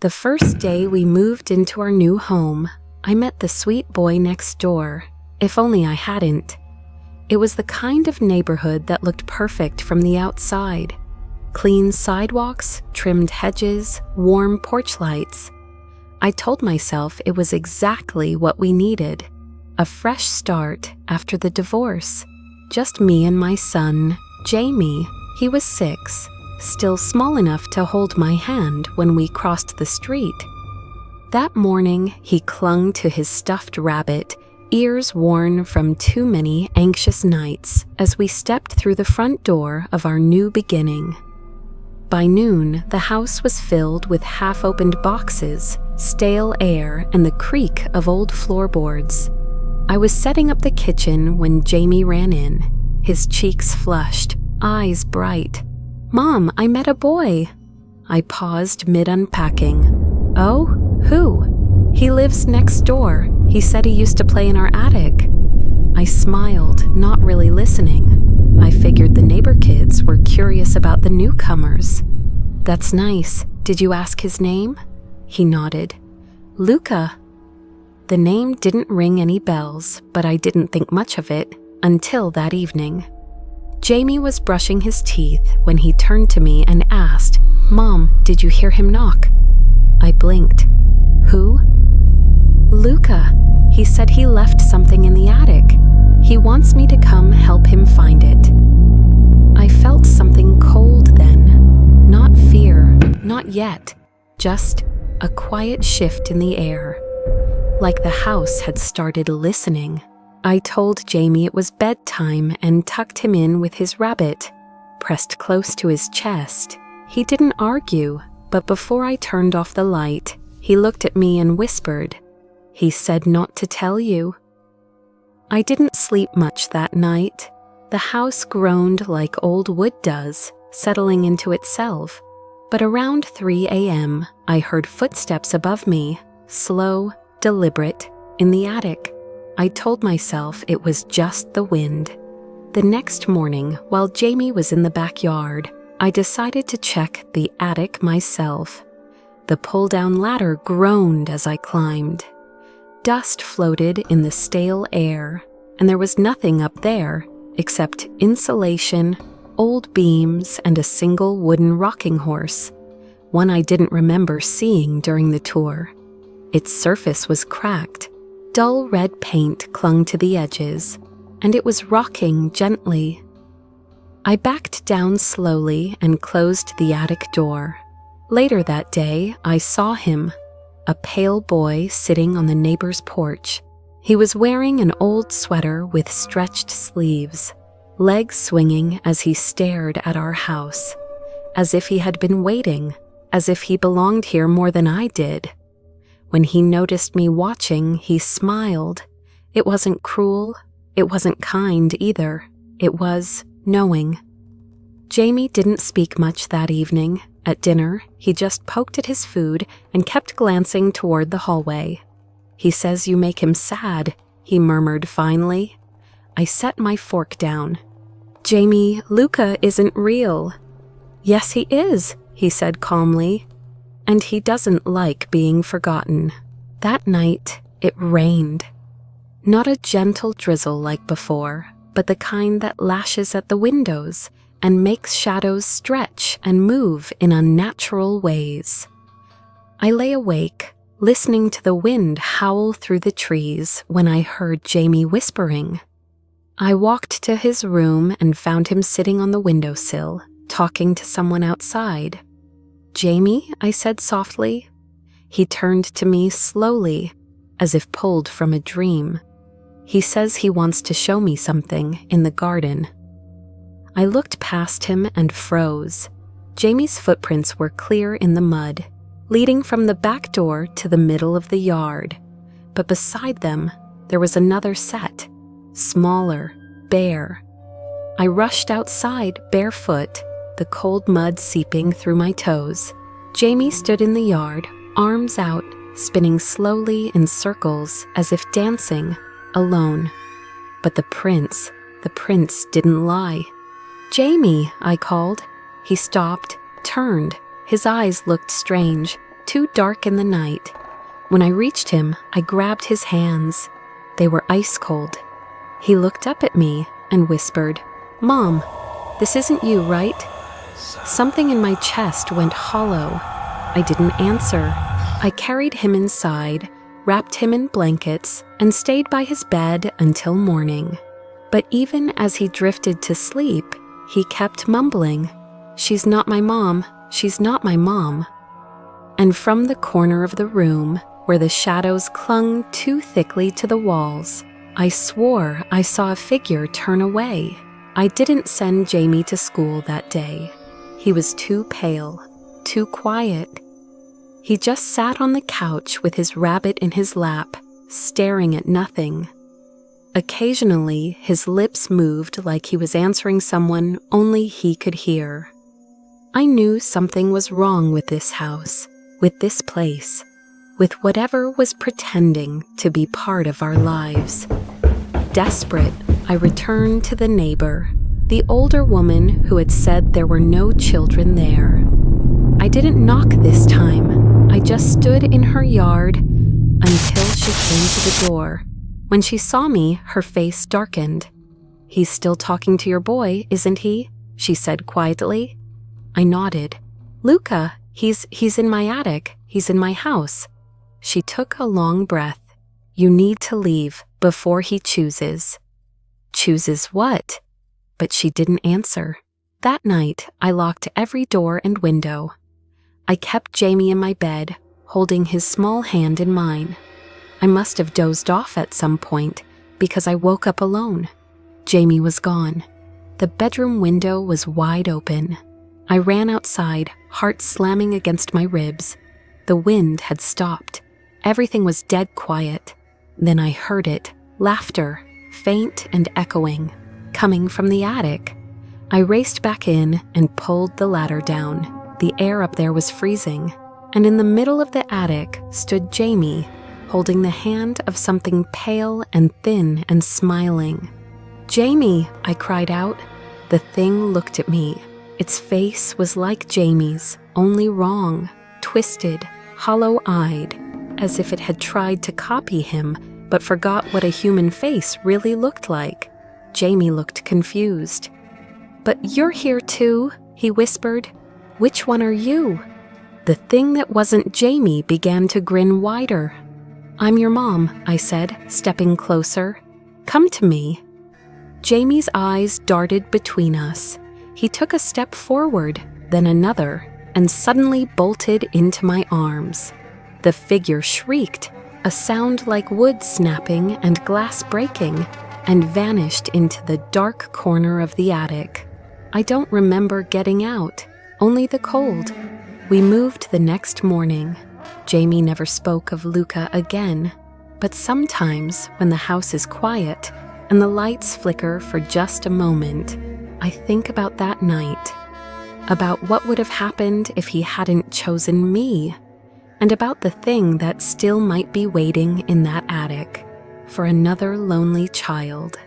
The first day we moved into our new home, I met the sweet boy next door, if only I hadn't. It was the kind of neighborhood that looked perfect from the outside. Clean sidewalks, trimmed hedges, warm porch lights. I told myself it was exactly what we needed. A fresh start after the divorce. Just me and my son, Jamie. He was 6, still small enough to hold my hand when we crossed the street. That morning, he clung to his stuffed rabbit, ears worn from too many anxious nights, as we stepped through the front door of our new beginning. By noon, the house was filled with half-opened boxes, stale air, and the creak of old floorboards. I was setting up the kitchen when Jamie ran in, his cheeks flushed, eyes bright. "Mom, I met a boy." I paused mid-unpacking. "Oh? Who?" "He lives next door. He said he used to play in our attic." I smiled, not really listening. I figured the neighbor kids were curious about the newcomers. "That's nice. Did you ask his name?" He nodded. "Luca." The name didn't ring any bells, but I didn't think much of it until that evening. Jamie was brushing his teeth when he turned to me and asked, "Mom, did you hear him knock?" I blinked. "Who?" "Luca. He said he left something in the attic. He wants me to come help him find it." I felt something cold then. Not fear, not yet. Just a quiet shift in the air. Like the house had started listening. I told Jamie it was bedtime and tucked him in with his rabbit, pressed close to his chest. He didn't argue, but before I turned off the light, he looked at me and whispered, "He said not to tell you." I didn't sleep much that night. The house groaned like old wood does, settling into itself. But around 3 a.m., I heard footsteps above me, slow, deliberate, in the attic. I told myself it was just the wind. The next morning, while Jamie was in the backyard, I decided to check the attic myself. The pull-down ladder groaned as I climbed. Dust floated in the stale air, and there was nothing up there except insulation, old beams, and a single wooden rocking horse, one I didn't remember seeing during the tour. Its surface was cracked. Dull red paint clung to the edges, and it was rocking gently. I backed down slowly and closed the attic door. Later that day, I saw him, a pale boy sitting on the neighbor's porch. He was wearing an old sweater with stretched sleeves, legs swinging as he stared at our house, as if he had been waiting, as if he belonged here more than I did. When he noticed me watching, he smiled. It wasn't cruel. It wasn't kind either. It was knowing. Jamie didn't speak much that evening. At dinner, he just poked at his food and kept glancing toward the hallway. "He says you make him sad," he murmured finally. I set my fork down. "Jamie, Luca isn't real." "Yes, he is," he said calmly. "And he doesn't like being forgotten." That night, it rained. Not a gentle drizzle like before, but the kind that lashes at the windows and makes shadows stretch and move in unnatural ways. I lay awake, listening to the wind howl through the trees when I heard Jamie whispering. I walked to his room and found him sitting on the windowsill, talking to someone outside. "Jamie," I said softly. He turned to me slowly, as if pulled from a dream. He says he wants to show me something in the garden. I looked past him and froze. Jamie's footprints were clear in the mud, leading from the back door to the middle of the yard. But beside them, there was another set, smaller, bare. I rushed outside barefoot, the cold mud seeping through my toes. Jamie stood in the yard, arms out, spinning slowly in circles as if dancing, alone. But the prince didn't lie. "Jamie," I called. He stopped, turned. His eyes looked strange, too dark in the night. When I reached him, I grabbed his hands. They were ice cold. He looked up at me and whispered, "Mom, this isn't you, right?" Something in my chest went hollow. I didn't answer. I carried him inside, wrapped him in blankets, and stayed by his bed until morning. But even as he drifted to sleep, he kept mumbling, "She's not my mom, she's not my mom." And from the corner of the room, where the shadows clung too thickly to the walls, I swore I saw a figure turn away. I didn't send Jamie to school that day. He was too pale, too quiet. He just sat on the couch with his rabbit in his lap, staring at nothing. Occasionally, his lips moved like he was answering someone only he could hear. I knew something was wrong with this house, with this place, with whatever was pretending to be part of our lives. Desperate, I returned to the neighbor, the older woman who had said there were no children there. I didn't knock this time. I just stood in her yard until she came to the door. When she saw me, her face darkened. "He's still talking to your boy, isn't he?" she said quietly. I nodded. "Luca, he's in my attic. He's in my house." She took a long breath. "You need to leave before he chooses." "Chooses what?" But she didn't answer. That night, I locked every door and window. I kept Jamie in my bed, holding his small hand in mine. I must have dozed off at some point because I woke up alone. Jamie was gone. The bedroom window was wide open. I ran outside, heart slamming against my ribs. The wind had stopped. Everything was dead quiet. Then I heard it, laughter, faint and echoing, coming from the attic. I raced back in and pulled the ladder down. The air up there was freezing, and in the middle of the attic stood Jamie, holding the hand of something pale and thin and smiling. "Jamie," I cried out. The thing looked at me. Its face was like Jamie's, only wrong, twisted, hollow-eyed, as if it had tried to copy him but forgot what a human face really looked like. Jamie looked confused. "But you're here too," he whispered. "Which one are you?" The thing that wasn't Jamie began to grin wider. "I'm your mom," I said, stepping closer. "Come to me." Jamie's eyes darted between us. He took a step forward, then another, and suddenly bolted into my arms. The figure shrieked, a sound like wood snapping and glass breaking, and vanished into the dark corner of the attic. I don't remember getting out, only the cold. We moved the next morning. Jamie never spoke of Luca again, but sometimes when the house is quiet and the lights flicker for just a moment, I think about that night, about what would have happened if he hadn't chosen me, and about the thing that still might be waiting in that attic for another lonely child.